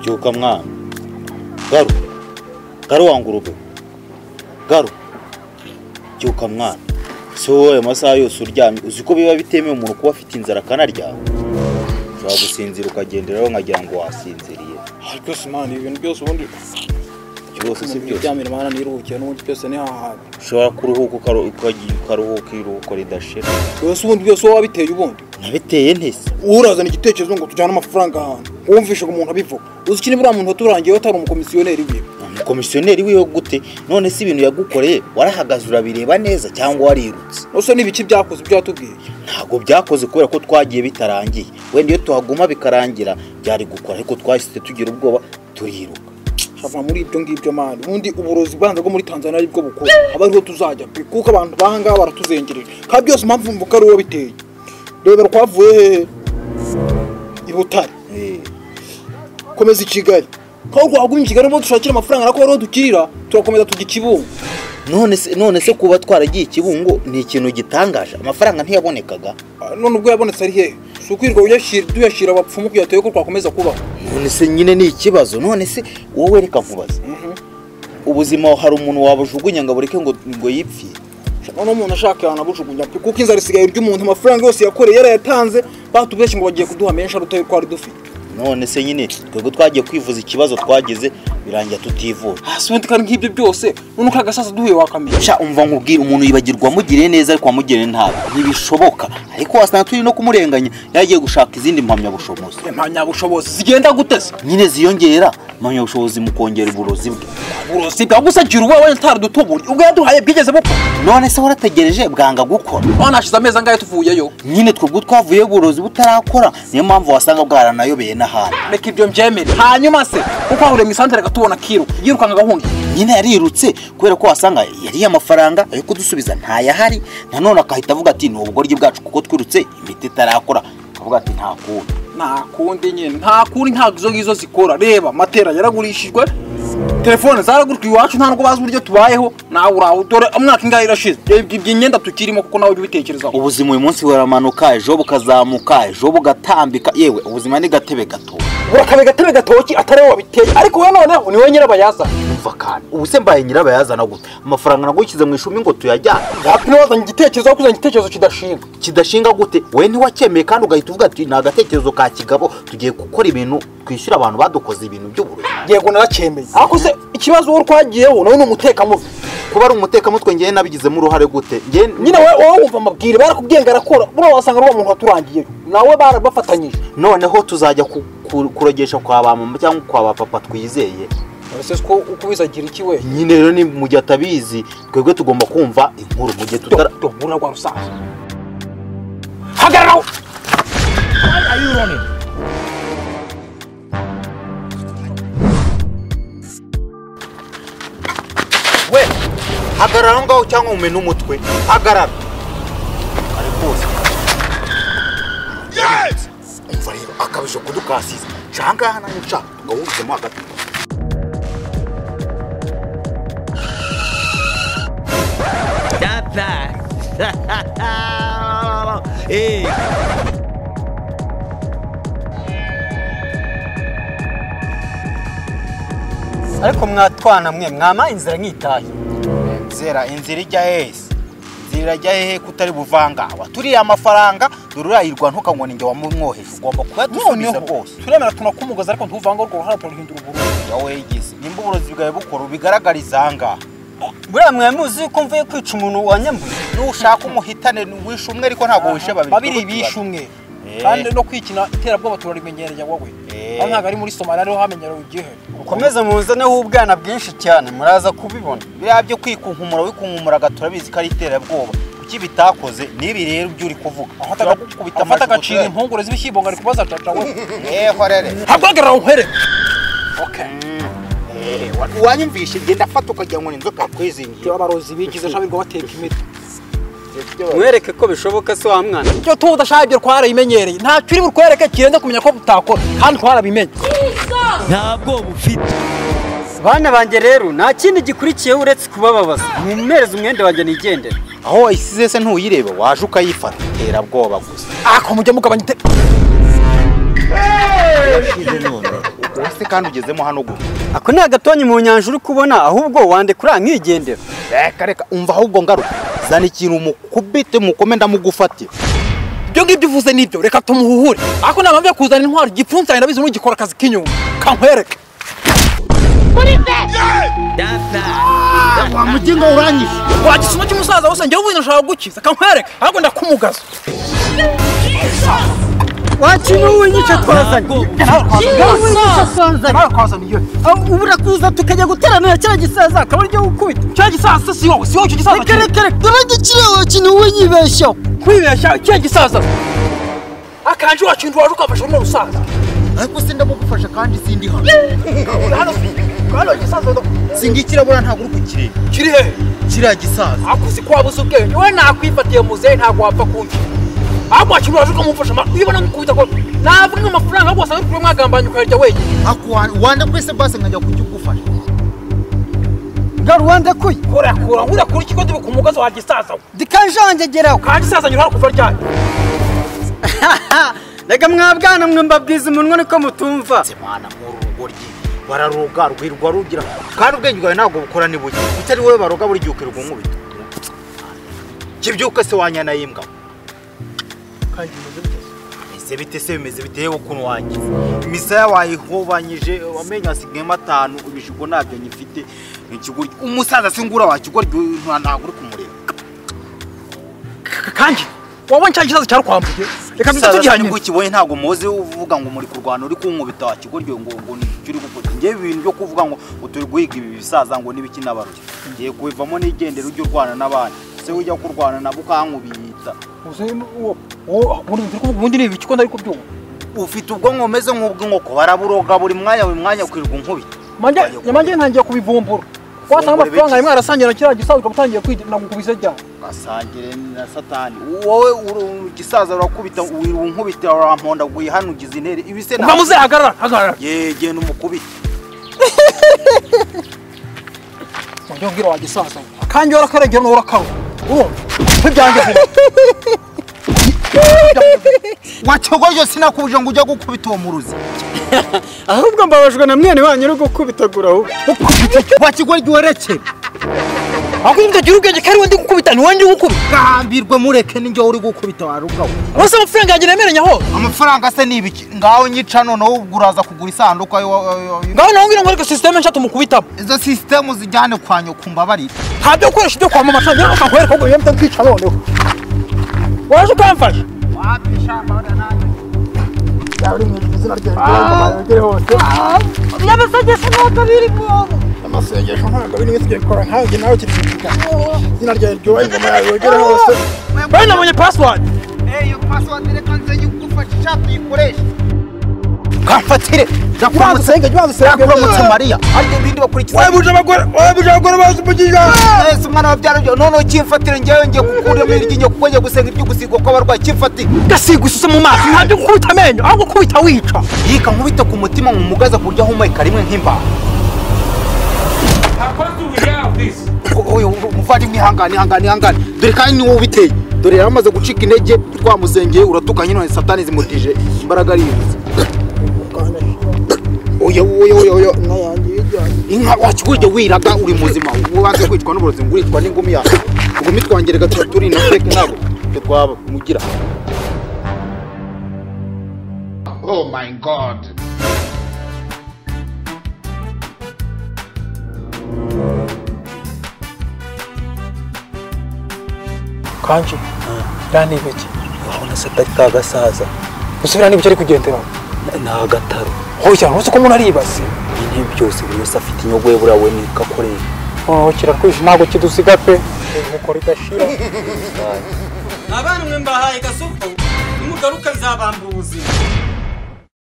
Byuka mwana. Garu wangurube. Garu. Byuka mwana. So amasaha yose uryamye uziko biba bitemewe umuntu kuba afite inzara kanarya. Ushobora gusinzira ukagenderaho nkagira ngo wasinziriye. Ariko simani ibintu byose ubundi byose si byose. Byamira mana niruhukiye n'ubundi byose ni haha. Ushobora kuruhuka ukaruhuka iruhuko ridashira. Byose ubundi byose wabiteye ubundi. Nabiteye ntese. Urazana igitekerezo ngo tujyana amafaranga ahantu. Wumvishe ko umuntu abivuga. Uzi kini buriya muntu turangiye atari umukomisiyoneri wiwe. Umukomisiyoneri wiwe gute? None si ibintu yagukoreye warahagaze urabireba neza cyangwa warirutse? Ose nibiki byakoze byatubwiye. Ntago byakoze kubera ko twagiye bitarangiye. Wenda iyo tuhaguma bikarangira byari gukora ariko twahise tugira ubwoba turiruka. Hava muri ibyo ngibyo mani. Ubundi uburozi bwanza bwo muri Tanzania ari bwo bukora. Abariho tuzajya kuko abantu bahanga baratuzengereje. Ka byose mpamvu mvuka ari wo biteye. Reba kwavuye i Butare. Komeza i Kigali. Ko rwagumye Kigali bo dushakira amafaranga nako baro dukirira turakomeza tugikibungo. None se kuba twaragiye ikibungo ni ikintu gitangaje. Amafaranga ntiyabonekaga. None ubwo yabonetse ari he? Sukwirwa uyashira abapfumu kuyateye ko twakomeza kubaho. None se nyine ni ikibazo. None se wowe reka nkubaza. Ubuzima hari umuntu wabujugunya ngo bureke ngo yipfiye. None umuntu ashaka yana bujugunya kuko inzara isigaye ry'umuntu amafaranga yose yakoreye yarayatanze batubeshye ngo bagiye kuduha menshi arutaye twari dufite. None se nyine twego twagiye kwivuza ikibazo twagize birangira tutivura. Hasundi kandi nk'ibyo byose none ukagasaza duhuye wakamisha. Umva nkubwira umuntu yibagirwa mugire neza ariko amugire ntabe. Ntibishoboka. Ariko wasanga turi no kumurenganya yagiye gushaka izindi mpamya bushobozi. Impamya bushobozi zigenda gutese. Nyine ziyongera mpamya bushobozi mukongera uburozi bwe. Uburozi bwagusagira uwe ntari dutuburi. Ubwo yaduhaye bwigeze bukora. None se warategereje bwanga gukora. Banashize ameza ngaye tuvuyeyo. Nyine twebwe twavuye uburozi butarakora. Niyo mpamvu wasanga bwaranayobeye n'ahandi. Reka ibyo mbyemere. Hanyuma se kuko ahure mu isantere gatubona kiro yirukanga gahunda. Nyine yarirutse kubera ko wasanga yari amafaranga ayo kudusubiza ntayahari. Nanone akahita avuga ati n'ubugoryi bwacu kuko twirutse imiti tarakora. Akavuga ati nta kundi nyine nta kundi ntagizo ngizo zikora. Reba matera yaragurishijwe. Telefone zaragurwa iwacu nta nubwo bazi uburyo tubayeho nawe uraho dore umwaka ingahe irashize iby'inyenda tukirimo kuko nawe ubitekerezaho. Ubuzima uyu munsi buramanuka ejo bukazamuka ejo bugatambika yewe ubuzima ni gatebe gato. Urakabe gatebe gatoki atari wabiteye ariko we noneho ni we nyirabayazana. Umva kandi ubu se mbaye nyirabayazana gute? Amafaranga nagukize mu ishumi ngo tuyajyane. Yapine wazanye igitekerezo wakuzanye igitekerezo kidashinga gute? We ni wakemeye kandi ugahita uvuga ati na gatekerezo ka kigabo tugiye gukora ibintu twishyura abantu badukoze ibintu by'uburozi. Yego narakemeye. Ako se ikibazo wo twagiyeho nawe n'umutekamutwe. Kuba ari umutekamutwe ngiye nabigizemo uruhare gute? Nyine wowe wumva amabwire barakubwiye ngarakora bro wasanga ari umuntu waturangiye nawe barabafatanyije. Noneho tuzajya kurogesha kwa ba mama cyangwa kwa ba papa twizeye. Ese ko ukubizagira iki we? Nyine rero ni mu gihe atabizi twebwe tugomba kumva inkuru mu gihe tutara rwa rusaza. Hagarara. Why are you running? We hagarara ngaho cyangwa umena umutwe. Hagarara. Ari bose. Yes! Umva rero akabije kudukasiza. Cyangwa hana nca tugahuruzemo hagati. Hey. Ariko mwatwana mwe mwama inzira nkitaye. Inzira ijya hese. Inzira ijya hehe kutari buvanga. Waturiye amafaranga dururayirwa ntukango ninge wamumwoheje. Ugomba kuyadusubiza rwose. Turemera tunakumugoza ariko ntuvanga urwo hano turahindura uburozi. Yawe yigize. Nimba uburozi bwawe bukora bigaragariza anga. Buriya mwe muzi ko mvuye kwica umuntu wanyambuye. Nushaka umuhitane wishe umwe ariko ntago wishe babiri. Babiri bishe umwe. Kandi no kwikina iterabwoba turarimenyereye wowe. Aho ntago ari muri Somalia rero hamenyero igihe. Ukomeza muzaneho ubwana bwinshi cyane muraza kubibona. Birabyo kwikunkumura wikunkumuraga turabizi ko ari iterabwoba. Kuki bitakoze nibi rero byo uri kuvuga. Afata gacira impungure z'ibishyibonga ari kubaza caca we. Horere. Hagarara umpere. Okay. Wanyumvishe genda fata ukagira ngo inzoka kwezingiye. Abarozi bigize shabirwa bateka imiti. Mwereke ko bishoboka se wa mwana. Icyo tudashabye twarabimenyereye. Nta cyuri burkwereke kirenze kumenya ko butakora kandi twarabimenye. Ntabwo bufite. Bana banjye rero nta kindi gikurikiye uretse kubababaza. Mumereze umwende wanjye nigendera. Aho isize se ntuyireba waje ukayifata. Terabwoba gusa. Ako mujye mugabanya kandi ugezemo hano gute ako ni agatonyi mu nyanja uri kubona ahubwo wandekura nkigendera reka umva ahubwo ngaruka zana ikintu mukubite mukome ndamugufatira ibyo ngibyo uvuze nibyo reka tumuhuhure ako nabambe yo kuzana intwaro igipfunsi ndabizi n'ugikora akazi k'inyuma kankwereke wa mugingo uranyishe wagisuma cy'umusaza wose njye ubundi nashaka gukiza kankwereke ahubwo ndakumugaza wakinu winyice twazanye ubura kuza tukajya guteranira cya gisaza akaba aryo gukubita cya gisaza si wowe cyo gisaza kere turagikire wakinu winyibeshya kwibeshya cya gisaza akanje wacindu waje ukafasha no rusaza ariko sindamugufasha kandi sindi hano hano gisaza singikira bora ntago uri kukireba kiri he kiriya gisaza akuzi kwabuze ubwenge we nakwifatiye muzehe ntago wapfa kumva ahubwo wakintu waje ukamufasha uyibona nkukubita ko navuga amafaranga ahubwo wasanga uri mwagambanye ukarya wenyine wanda kwese base nkajya kugufasha garuwanda kuyi kura ikigo ndi ku mugazo wa gisaza dikanjangegeraho kandi gisaza nyura kuva ryari rega mwabwana mwe mbabwiza umunwa niko mutumva semana mu rugo rye bararuga rwirwa rugira kandi ubwenge bwawe ntabwo bukora ni buke utari wowe baroga buri gihe ukirirwa nkubita kibyuka se wanyana yimbwa kandi ese bite se bimeze biteye ukuntu wanjye imisaya wayihobanyije wamenye asigayemo 5 ibishugo nabyo nyifite ikiguri umusaza singura wakigori ntabwo uri kumureba kandi wabonye cya gisaza cyarkwambuye reka tujyanye ngo kibonye ntabwo muzi uvuga ngo muri kurwana uri kunkubita wakigori ngo nicyo uri gukora ngiye ibintu byo kuvuga ngo uturi guhiga ibi bisaza ngo nibiki nabaruye ngiye kubivamo n'igendera ujye urwana n'abandi se ujya kurwana nabo ukankubita ubundi ni ibiki ko ndari kubyumva ufite ubwonko umeze nk'ubw'inkoko baraburoga buri mwanya ukirirwa nkubita nyamanje ntangiye kubivumbura wasanga amafaranga rimwe arasangira kiriya gisaza ukamutangiye kwidina ngo kubise cyane gasangire na satani wowe gisaza urakubita unkubita uramponda guyihanugiza intere ibise na muze hagarara yegenda umukubita Ndio ngira wa gisaza kandi warakaragera n'urakaro ntibyange wacogoje sinakubuje ngo ujya gukubita uwo muruzi ahubwo mbabajwe na mwene wanyu uri gukubitagura ahubwo wakigori giwerekera ahubwo ndagira ubwenge kari wendi gukubita ni wendi gukubita gambirwe mureke ninjye uri gukubita warugaho wose amafaranga yanjye nemeranya ho amafaranga se nibiki ngaho nyica none uraza kugura isanduka ngaho naho ngira ngo ariko system nshatu mukubitamo izo system zijyane kwanyo kumbabarira ntabyo gukoresha ibyo kwa mama cyangwa akankwereka ko yemta kwica noneho waje ukamfasha yari mu izina ryanjye mama hose n'abasagesha ntabwo biri mu amasengesho ntabwo biri wese gikora nkanjye nawe kirifika izina ryanjye ryoye ngoma yawe yogere hose bari nabonye password iyo password reka nze yugufasha tuyikoresha kamfatire Jakuramutse Maria ariko ibindi bakurikiza wabuje abagore bazi mugiga ese umwana wabyara byo none kimfatire ngewe ngiye gukura mu iryo kuko ngiye gusenga ibyo gusigwa kw'abarwayi kimfatire gasigususe mu maso ntabyo gukubita amenyo ahubwo kubita wica yika nkubita ku mutima mu mugaza kurya humeka rimwe nk'imba oyo mufati mwihangane dore kandi ni wowe ubiteye dore yaramaze gucika intege twamusengeye uratukanye none satani zimutije imbaraga ari oya inka wakiguje wiraga uri muzima ubanze kwitwa n'uburozi nguritwa n'ingumi yawe ugumi twangerega turi na fake nabo twaba mugira Oh my God. kanje rani biki urabona se atari ka gasaza usubira n'ibyo ari kugendera ni agataro hoya ntuzi ko umuntu aribase ibintu byose buri wese afite inyogwe burawe nikakoreye kiratwishe ntabwo kidusiga pe mukora igashira abana mwe mbahaye gasupu nimugaruka nzabamba ubuzima